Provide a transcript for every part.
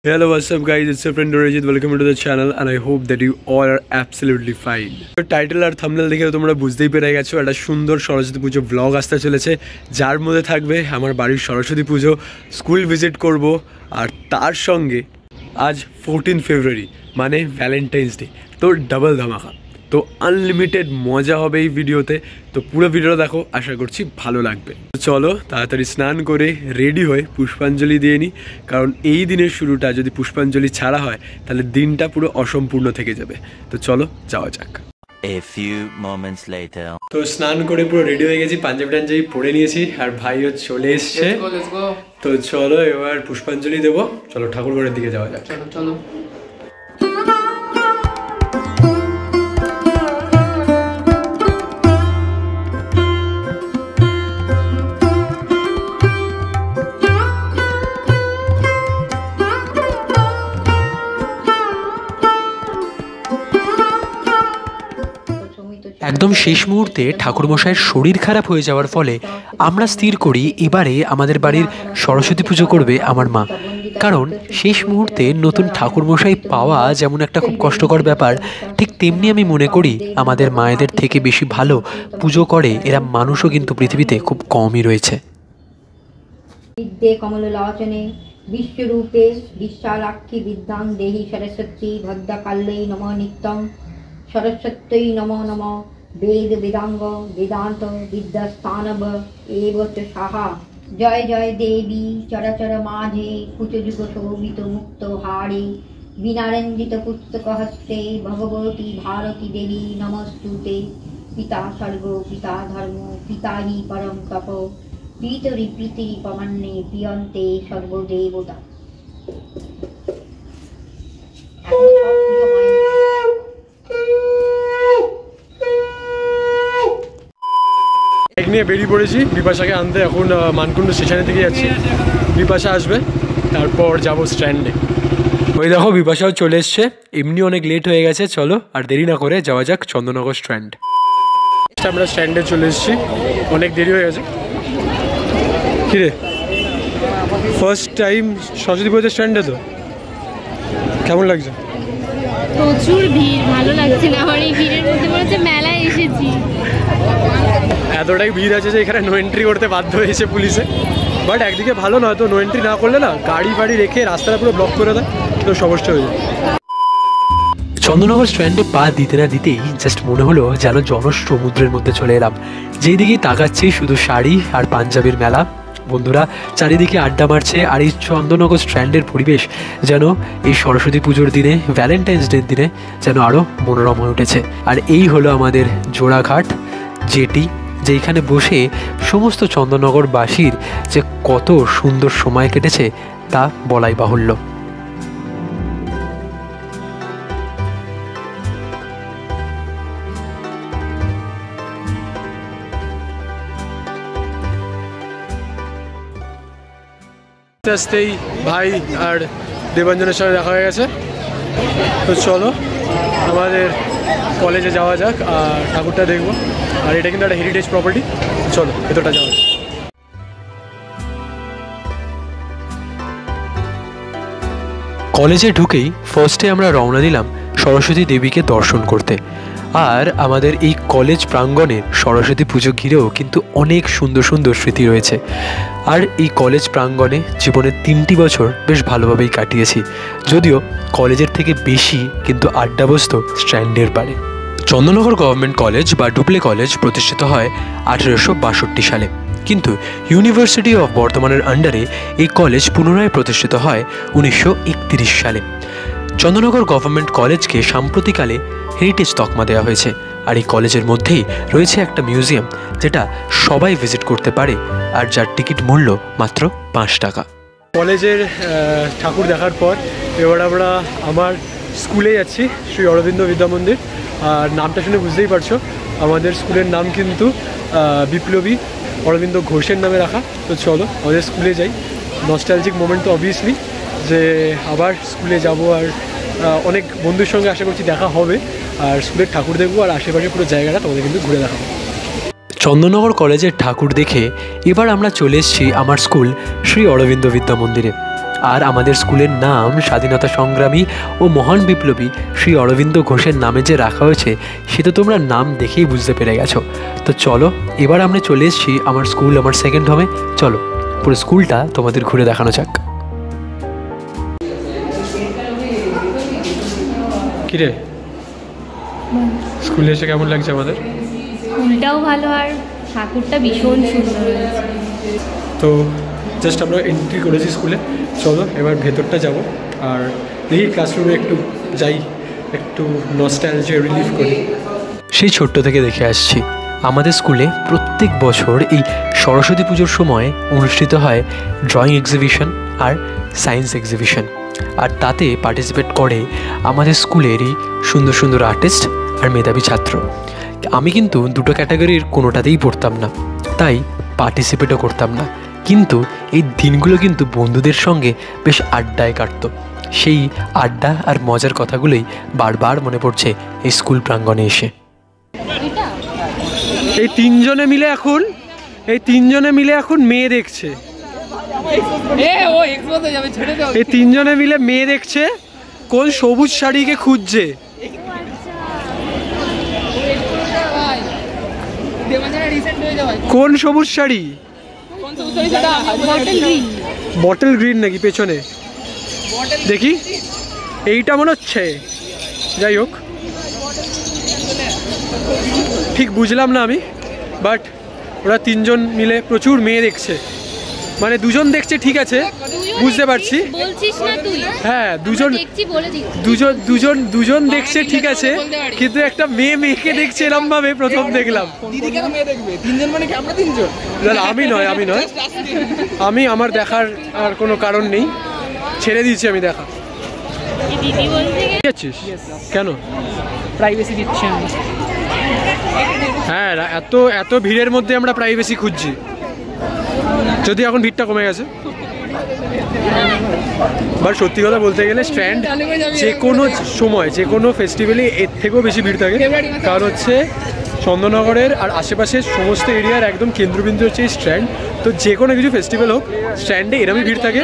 Hello, what's up guys, it's your friend Dorajit. Welcome to the channel and I hope that you all are absolutely fine. Title আর thumbnail দেখে তোমরা বুঝতেই পেরে গেছো একটা সুন্দর সরস্বতী পুজো ব্লগ আসতে চলেছে, যার মধ্যে থাকবে আমার বাড়ির সরস্বতী পুজো, স্কুল ভিজিট করব, আর তার সঙ্গে আজ 14 ফেব্রুয়ারি মানে ভ্যালেন্টাইন্স ডে, তো ডাবল ধামাকা, তো আনলিমিটেড মজা হবে এই ভিডিওতে। তো পুরো ভিডিওটা দেখো, আশা করছি ভালো লাগবে। তো চলো তাড়াতাড়ি স্নান করে রেডি হয়ে পুষ্পাঞ্জলি দিয়ে নিই, কারণ এই দিনের শুরুটা যদি পুষ্পাঞ্জলি ছাড়া হয় তাহলে দিনটা পুরো অসম্পূর্ণ থেকে যাবে। তো চলো যাওয়া যাক। A few moments later. তো স্নান করে পুরো রেডি হয়ে গেছি, পাঞ্জাবি টাঞ্জাবি পরে নিয়েছি, আর ভাইও চলে এসছে। তো চলো এবার পুষ্পাঞ্জলি দেবো, চলো ঠাকুর ঘরের দিকে যাওয়া যাক। চলো একদম শেষ মুহূর্তে ঠাকুরমশাইয়ের শরীর খারাপ হয়ে যাওয়ার ফলে আমরা স্থির করি এবারে আমাদের বাড়ির সরস্বতী পুজো করবে আমার মা। কারণ শেষ মুহূর্তে নতুন ঠাকুরমশাই পাওয়া যেমন একটা খুব কষ্টকর ব্যাপার, ঠিক তেমনি আমি মনে করি আমাদের মায়েদের থেকে বেশি ভালো পুজো করে এরা মানুষও কিন্তু পৃথিবীতে খুব কমই রয়েছে। কমললোচনে বিশ্বরূপে বিশালাক্ষী বিদ্যাং দেহি সরস্বতী ভদ্রকাল্যৈ নমঃ নিত্যং সরস্বত্যৈ নমো নমঃ বেদ বেদাঙ্গ বেদান্ত বিদ্যাস্থানব এব চ সাহা জয় জয় দেবী চরাচর মাঝে কুচযুগ শোভিত মুক্ত হারে বিনারঞ্জিত পুস্তক হস্তে ভগবতী ভারতী দেবী নমস্তুতে পিতা স্বর্গ পিতা ধর্ম পিতা হি পরম তপ পিতরি পিতরি পমান্নে পিয়ন্তে সর্বদেবতা। নিয়ে বেরিয়ে পড়েছি বিপাশাকে আনতে, এখন মানকুণ্ড স্টেশনের দিকে যাচ্ছি। বিপাশা আসবে, তারপর যাব স্ট্যান্ডে। ওই দেখো বিপাশাও চলে এসছে, এমনি অনেক লেট হয়ে গেছে, চলো আর দেরি না করে যাওয়া যাক চন্দননগর স্ট্যান্ড। আমরা স্ট্যান্ডে চলে এসেছি, অনেক দেরি হয়ে গেছে। কিরে ফার্স্ট টাইম সরস্বতী পুজোর স্ট্যান্ডে, তো কেমন লাগছে? প্রচুর ভিড়, ভালো লাগছে না। আমার এই ভিড়ের মধ্যে মনে হচ্ছে মেলায় এসেছি। এতটাই ভিড় আছে যে এখানে নো এন্ট্রি করতে বাধ্য হয়েছে পুলিশে, বাট একদিকে ভালো, নয় তো নো এন্ট্রি না করলে না গাড়ি ফাড়ি রেখে রাস্তাটা পুরো ব্লক করে দেয়, তো সমস্যা হয়ে যায়। চন্দননগর স্ট্যান্ডে পা দিতে না দিতেই জাস্ট মনে হলো যেন জনসমুদ্রের মধ্যে চলে এলাম। যেই দিকেই তাকাচ্ছি শুধু শাড়ি আর পাঞ্জাবির মেলা, বন্ধুরা চারিদিকে আড্ডা মারছে, আর এই চন্দননগর স্ট্যান্ডের পরিবেশ যেন এই সরস্বতী পুজোর দিনে, ভ্যালেন্টাইন্স ডের দিনে যেন আরও মনোরম হয়ে উঠেছে। আর এই হলো আমাদের জোড়াঘাট জেটি, যেইখানে বসে সমস্ত চন্দননগরবাসীর যে কত সুন্দর সময় কেটেছে তা বলাই বাহুল্য। আস্তে আস্তেই ভাই আর দেবাঞ্জনের সাথে দেখা হয়ে গেছে, তো চলো আমাদের কলেজে যাওয়া যাক আর ঠাকুরটা দেখবো। আর এটা কিন্তু একটা হেরিটেজ প্রপার্টি, চলো ভেতরটা যাওয়া যাক। কলেজে ঢুকেই ফার্স্টে আমরা রওনা দিলাম সরস্বতী দেবীকে দর্শন করতে। আর আমাদের এই কলেজ প্রাঙ্গণে সরস্বতী পুজো ঘিরেও কিন্তু অনেক সুন্দর সুন্দর স্মৃতি রয়েছে। আর এই কলেজ প্রাঙ্গণে জীবনের 3টি বছর বেশ ভালোভাবেই কাটিয়েছি, যদিও কলেজের থেকে বেশি কিন্তু আড্ডা বসতো স্ট্যান্ডের পারে। চন্দননগর গভর্নমেন্ট কলেজ বা ডুপ্লে কলেজ প্রতিষ্ঠিত হয় 1862 সালে, কিন্তু ইউনিভার্সিটি অফ বর্ধমানের আন্ডারে এই কলেজ পুনরায় প্রতিষ্ঠিত হয় 1931 সালে। চন্দননগর গভর্নমেন্ট কলেজকে সাম্প্রতিককালে হেরিটেজ তকমা দেওয়া হয়েছে, আর এই কলেজের মধ্যেই রয়েছে একটা মিউজিয়াম যেটা সবাই ভিজিট করতে পারে, আর যার টিকিট মূল্য মাত্র 5 টাকা। কলেজের ঠাকুর দেখার পর এবার আমরা আমার স্কুলে যাচ্ছি, শ্রী অরবিন্দ বিদ্যা মন্দির। আর নামটা শুনে বুঝতেই পারছো, আমাদের স্কুলের নাম কিন্তু বিপ্লবী অরবিন্দ ঘোষের নামে রাখা। তো চলো আমাদের স্কুলে যাই। নস্টালজিক মোমেন্ট তো অবভিয়াসলি, যে আবার স্কুলে যাব, আর অনেক বন্ধুর সঙ্গে আশা করছি দেখা হবে, আর স্কুলের ঠাকুর দেখবো, আর আশেপাশে পুরো জায়গাটা তোমাদের কিন্তু ঘুরে দেখাবো। চন্দননগর কলেজের ঠাকুর দেখে এবার আমরা চলে এসেছি আমার স্কুল শ্রী অরবিন্দ বিদ্যা মন্দিরে। আর আমাদের স্কুলের নাম স্বাধীনতা সংগ্রামী ও মহান বিপ্লবী শ্রী অরবিন্দ ঘোষের নামে যে রাখা হয়েছে সে তো তোমরা নাম দেখেই বুঝতে পেরে গেছো। তো চলো এবার আমরা চলে এসেছি আমার স্কুল, আমার সেকেন্ড হোমে। চলো পুরো স্কুলটা তোমাদের ঘুরে দেখানো যাক। কিরে স্কুলে এসে কেমন লাগছে আমাদের? স্কুলটাও ভালো আর ঠাকুরটা ভীষণ সুন্দর হয়েছে। তো জাস্ট আমরা এন্ট্রি করেছি স্কুলে, চলো এবার ভেতরটা যাব আর দেখি ক্লাসরুমে একটু যাই, একটু নস্টালজিয়া রিলিফ করি। সেই ছোট্ট থেকে দেখে আসছি আমাদের স্কুলে প্রত্যেক বছর এই সরস্বতী পুজোর সময় অনুষ্ঠিত হয় ড্রয়িং এক্সিবিশন আর সায়েন্স এক্সিবিশন, আর তাতে পার্টিসিপেট করে আমাদের স্কুলেরই সুন্দর সুন্দর আর্টিস্ট আর মেধাবী ছাত্র। আমি কিন্তু দুটো ক্যাটাগরির কোনোটাতেই পড়তাম না, তাই পার্টিসিপেটও করতাম না, কিন্তু এই দিনগুলো কিন্তু বন্ধুদের সঙ্গে বেশ আড্ডায় কাটতো। সেই আড্ডা আর মজার কথাগুলোই বারবার মনে পড়ছে এই স্কুল প্রাঙ্গণে এসে। এই তিনজনে মিলে এখন মেয়ে দেখছে, এই তিনজনে মিলে মেয়ে দেখছে, কোন সবুজ শাড়িকে খুঁজছে। কোন সবুজ শাড়ি? বটল গ্রিন নাকি পেছনে দেখি, এইটা মনে হচ্ছে। যাই হোক ঠিক বুঝলাম না আমি, বাট ওরা তিনজন মিলে প্রচুর মেয়ে দেখছে, মানে দুজন দেখছে ঠিক আছে বুঝতে পারছি, হ্যাঁ দুজন দেখছে ঠিক আছে, কিন্তু একটা মেয়েকে দেখছে এরম ভাবে প্রথম দেখলাম। আমি আমার দেখার আর কোনো কারণ নেই, ছেড়ে দিয়েছি আমি দেখা। কেন প্রাইভেসি দিচ্ছি আমি? হ্যাঁ এত ভিড়ের মধ্যে আমরা প্রাইভেসি খুঁজছি, যদি এখন ভিড়টা কমে গেছে। বাট সত্যি কথা বলতে গেলে স্ট্র্যান্ড যে কোনো সময় যে কোনো ফেস্টিভ্যালে এর থেকেও বেশি ভিড় থাকে, কারণ হচ্ছে চন্দননগরের আর আশেপাশের সমস্ত এরিয়ার একদম কেন্দ্রবিন্দু হচ্ছে এই স্ট্র্যান্ড। তো যে কোনো কিছু ফেস্টিভ্যাল হোক স্ট্র্যান্ডে এরমই ভিড় থাকে।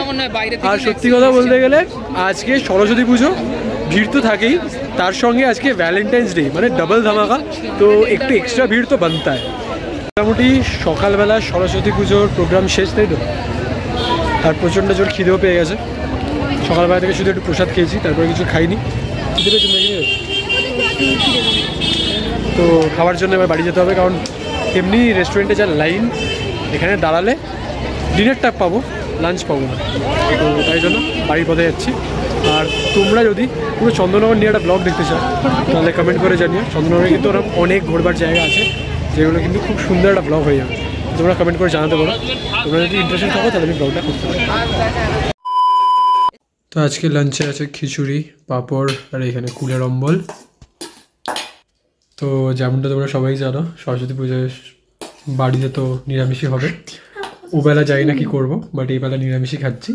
আর সত্যি কথা বলতে গেলে আজকে সরস্বতী পুজো, ভিড় তো থাকেই, তার সঙ্গে আজকে ভ্যালেন্টাইন্স ডে, মানে ডাবল ধামাকা, তো একটু এক্সট্রা ভিড় তো বানতায়। মোটামুটি সকালবেলা সরস্বতী পুজোর প্রোগ্রাম শেষ, তাই তো, আর প্রচণ্ড জোর খিদেও পেয়ে গেছে। সকালবেলা থেকে শুধু একটু প্রসাদ খেয়েছি, তারপরে কিছু খাইনি। খিদে পেয়েছে নাকি? তো খাওয়ার জন্য এবার বাড়ি যেতে হবে, কারণ এমনি রেস্টুরেন্টে যা লাইন, এখানে দাঁড়ালে ডিনারটা পাবো, লাঞ্চ পাবো না, তো তাই জন্য বাড়ির পথে যাচ্ছি। আর তোমরা যদি পুরো চন্দননগর নিয়ে একটা ব্লগ দেখতে চাও তাহলে কমেন্ট করে জানিও। চন্দননগরে কিন্তু ওরকম অনেক ঘোরবার জায়গা আছে যেগুলো কিন্তু খুব সুন্দর একটা ব্লগ হয়ে যাবে, তোমরা কমেন্ট করে জানাতে পারো। তোমরা যদি ইন্টারেস্টেড থাকো তাহলে আমি ব্লগটা করতে পারি। তো আজকে লাঞ্চে আছে খিচুড়ি, পাঁপড় আর এখানে কুলের অম্বল। তো যেমনটা তোমরা সবাই জানো সরস্বতী পুজোয় বাড়িতে তো নিরামিষই হবে। ওবেলা যাই না কি করবো, বাট এই বেলা নিরামিষই খাচ্ছি।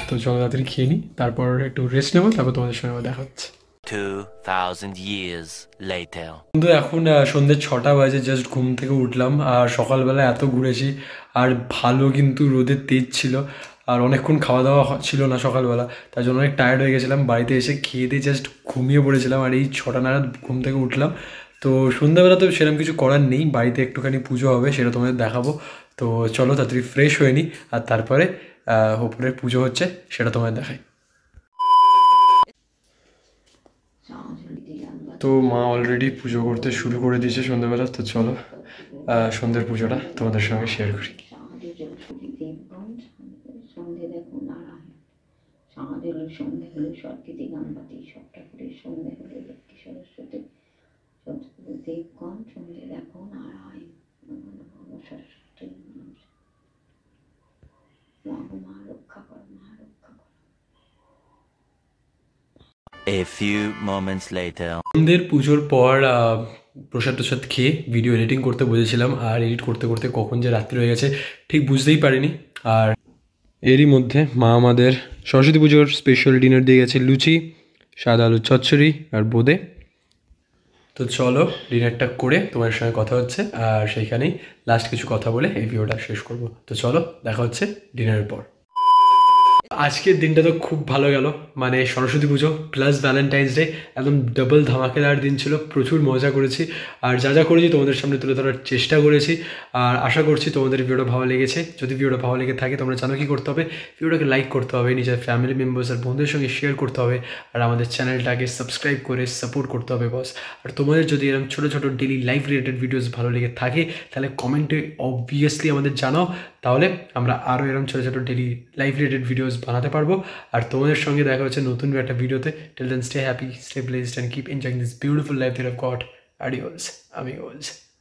তো চলো তাড়াতাড়ি খেয়ে নিই, তারপর একটু রেস্ট নেবো, তারপর তোমাদের সঙ্গে আবার দেখা হচ্ছে। 2000 years later. কিন্তু এখন সন্ধ্যে 6টা বাজে, জাস্ট ঘুম থেকে উঠলাম। আর সকালবেলা এত ঘুরেছি, আর ভালো কিন্তু রোদের তেজ ছিল, আর অনেকক্ষণ খাওয়া দাওয়া ছিল না সকালবেলা, তার জন্য অনেক টায়ার্ড হয়ে গেছিলাম। বাড়িতে এসে খেয়ে দিয়ে জাস্ট ঘুমিয়ে পড়েছিলাম, আর এই 6টা নাগাদ ঘুম থেকে উঠলাম। তো সন্ধ্যাবেলা তো সেরকম কিছু করার নেই, বাড়িতে একটুখানি পুজো হবে, সেটা তোমাদের দেখাবো। তো চলো তাড়াতাড়ি ফ্রেশ হয়ে নিই, আর তারপরে ওপরে পুজো হচ্ছে সেটা তোমাদের দেখাই। তো মা অলরেডি পুজো করতে শুরু করে দিয়েছে সন্ধ্যাবেলা। তো চলো সন্ধ্যের পুজোটা তোমাদের সঙ্গে শেয়ার করি। সন্ধে হলো সরস্বতী গানবাতি, সব ঠাকুরের সন্ধে হলো লক্ষ্মী সরস্বতী দেবগণ, সন্ধে দেখো নারায়ণ সরস্বতী, মা রক্ষা করো, মা রক্ষা করো। A few moments later. সন্ধ্যের পুজোর পর প্রসাদ টসাদ খেয়ে ভিডিও এডিটিং করতে বসেছিলাম, আর এডিট করতে করতে কখন যে রাত্রি হয়ে গেছে ঠিক বুঝতেই পারিনি। আর এরই মধ্যে মা আমাদের সরস্বতী পুজোর স্পেশাল ডিনার দিয়ে গেছে লুচি, সাদা আলুর চচ্চড়ি আর বোঁদে। তো চলো ডিনারটা করে তোমার সঙ্গে কথা হচ্ছে, আর সেইখানেই লাস্ট কিছু কথা বলে এই ভিডিওটা শেষ করব। তো চলো দেখা হচ্ছে ডিনারের পর। আজকের দিনটা তো খুব ভালো গেল, মানে সরস্বতী পুজো প্লাস ভ্যালেন্টাইন্স ডে, একদম ডাবল ধামাকেদার দিন ছিল। প্রচুর মজা করেছি, আর যা যা করেছি তোমাদের সামনে তুলে ধরার চেষ্টা করেছি। আর আশা করছি তোমাদের ভিডিওটা ভালো লেগেছে। যদি ভিডিওটা ভালো লেগে থাকে তোমরা জানো কি করতে হবে, ভিডিওটাকে লাইক করতে হবে, নিজের ফ্যামিলি মেম্বার্স আর বন্ধুদের সঙ্গে শেয়ার করতে হবে, আর আমাদের চ্যানেলটাকে সাবস্ক্রাইব করে সাপোর্ট করতে হবে বস। আর তোমাদের যদি এরকম ছোটো ছোটো ডেলি লাইফ রিলেটেড ভিডিওস ভালো লেগে থাকে তাহলে কমেন্টে অবভিয়াসলি আমাদের জানাও, তাহলে আমরা আরও এরকম ছোটো ছোটো ডেলি লাইফ রিলেটেড ভিডিওস বানাতে পারবো। আর তোমাদের সঙ্গে দেখা হচ্ছে নতুন একটা ভিডিওতে। Till then stay happy, stay blessed and keep enjoying this beautiful life that I've got. Adios, amigos.